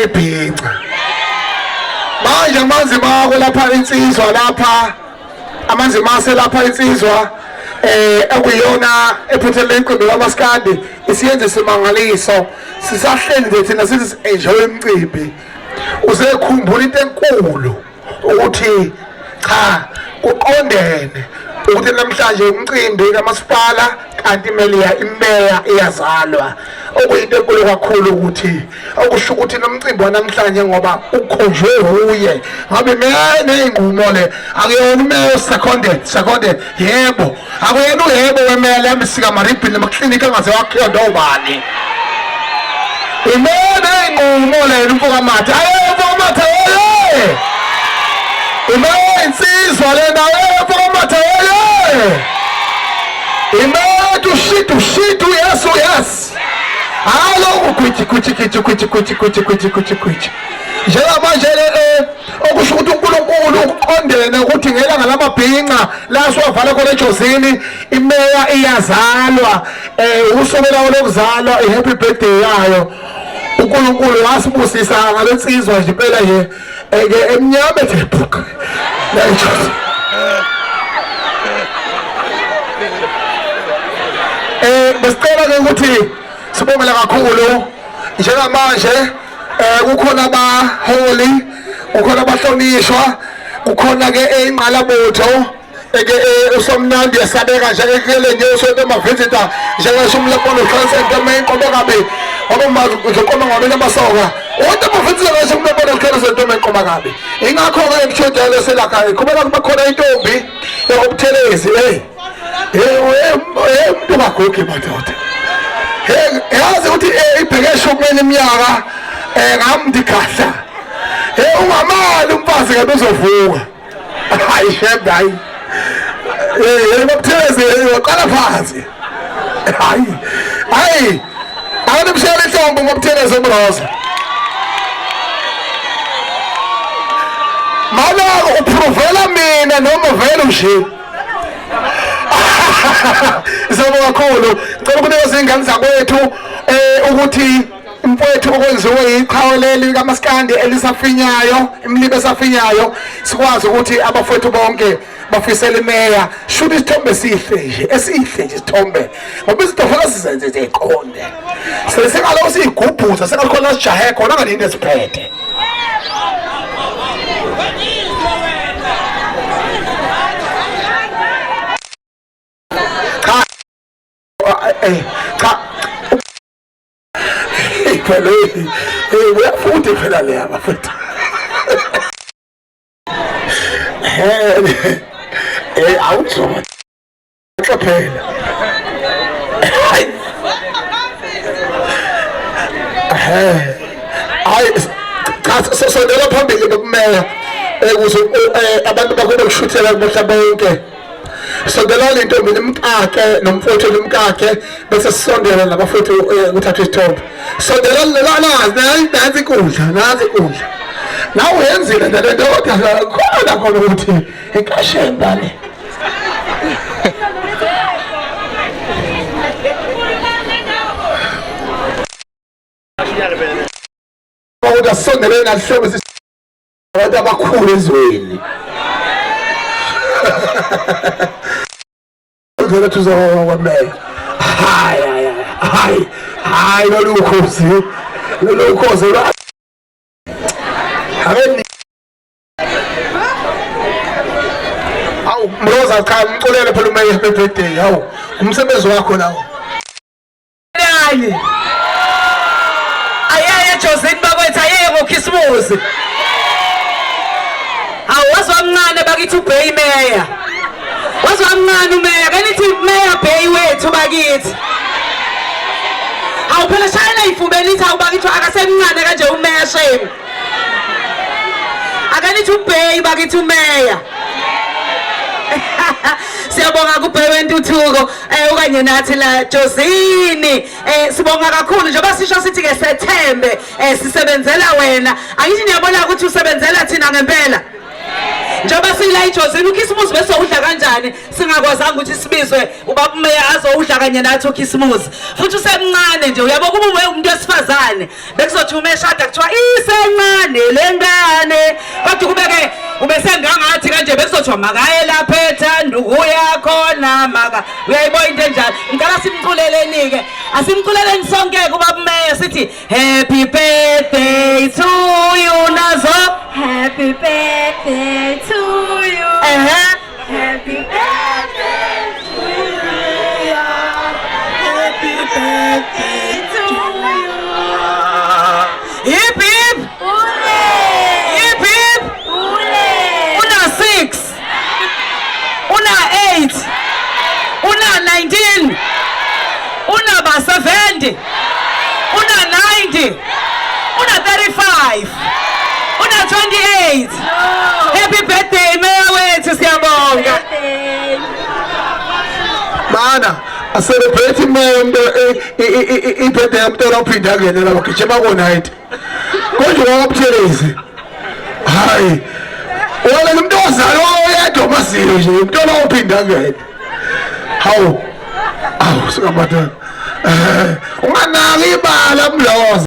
ibhinca manje amanzimase lapha insizwa lapha amanzimase lapha insizwa ekuyona ephethele iqembu lamaskandi isiyenze simangaliso sisahleli thina sithi enjoy umcimbi uzekhumbula into enkulu ukuthi cha kuqondene ukuthi namhlanje umcimbi kamasipala kanti imeya iyazalwa okuyinto enkulu kakhulu ukuthi okusho ukuthi nomcimbi wanamhlanje ngoba ukhonjwe huye ngabe neyinqumo le akuyona umeya seconded yebo akuyena uyebo wemeya lemsika maribhini emaklinika angaze wakhiwa ndobani imene inqumo le umfoka mathe ayebo mathe oye imene insizwa le ndawo umfoka mathe oye imene tushitu yes Hello, kuchi. Njengamanje okusho ukuthi uNkulunkulu uqondene ukuthi ngelanga lamabhinqa la siwavala khona ejozini imeya iyazalwa usuku lawo lokuzalwa happy birthday yayo uNkulunkulu wasibusisa ngalensizwa nje impela nje emnyama ephephuka la ejozini besicela ke ukuthi sibongela kakhulu njengamanje kukhona abaholi kukhona abahlonishwa kukhona ke ingqalabutho usomnandi yasabeka nje ekele nje usonto amavisita njengasho umlapono transcend main komba kabi ngikoma ngabena masoka wonke amavisita ngasho umlapono transcend main komba kabi ingakho ke ekuchodela selakha kuba kubakhona intombi yokubuthelezi umuntu bagoge madoda yazi ukuthi ibhekesho kumele iminyaka ngamdikahla ungamali umfazi ke bezovuka hayi sheba hayi ngokutheleze waqala phansi hayi akamshela intombi ngokutheleze umroza mana uprovela mina noma vele nje Isabonga kakhulu ngicela ukunikeza ingane zakwethu ukuthi imfowethu okwenziwe iqhaweleli likaMaskandi elisafinyayo imlibe esafinyayo sikwazi ukuthi abafowethu bonke bafisela imeya should isithombe esihle nje isithombe ngoba isithombe sizenze nje iqonde sesingalo sigubhuza sengakhona sijahe khona ngalini esiphethe cha uyafuthi phela le abafethu awuzoba phela cha sesondela phambili nokumeya ukuze abantu bakhona ukushuthela bomhlaba wonke sondela into nomkakhe nomfowethu nomkakhe bese sisondela nabafowethu ukuthatha isithombe sondela nazi inkundla nawe uyenzile lento khona ukuthi inkashemba le Bawuda sondela nalihlobo abantu abakhulu ezweni Vela tuzawa meya hayi lolukhosi abeni awu mroza cha umculele phela umeya birthday hawu umsebenzi wakho nawo yani ayaye ejozini bakwethu ayeye ngokhisimusi awazwa mncane bakithi ubhey imeya wazwa mncane umeya kanithi meya bhey wethu bakithi awu phela shayela ifumbeni ithi awubakithi akasemncane kanje umeya shame akanithi ubhey bakithi umeya siyabonga kubhey wentuthuko okanye nathi la Jozini sibonga kakhulu njengoba sisho sithi ke sethembe sisebenzela wena angithi niyabona ukuthi usebenzela thina ngempela njengoba sila ejozini ukhisimusi bese udla kanjani singakwazanga ukuthi sibizwe ubaba umeya azowudla kanye nathi ukhisimusi futhi usemncane nje uyabo kuba umuntu wesifazane bekuzothi umeshada kuthiwa isencane lengane kodwa kubeke ubesengangathi kanje bekuzothiwa makaye lapha ethanda ukuyakhona maka uyayibona into enjalo ngicela simculeleni ke asimculeleni sonke kubaba umeya sithi happy birthday to you nazo Happy birthday to you. Happy birthday to you. Happy birthday to you. hip hip Ule. hip hip Ule. una 6 una 8 una 19 una ba 70 una 90 una 35 una 28 happy birthday meya wethu siyabonga Birthday. mana acelebrate imendo ibirthday yamntwana ophinda angene la bagijima ko-90 konje wakabuthelezi hayi wena umuntu ozalwa oyedwa omazilo nje umntwana ophinda angene hawu singamadana unganaki ibala mloza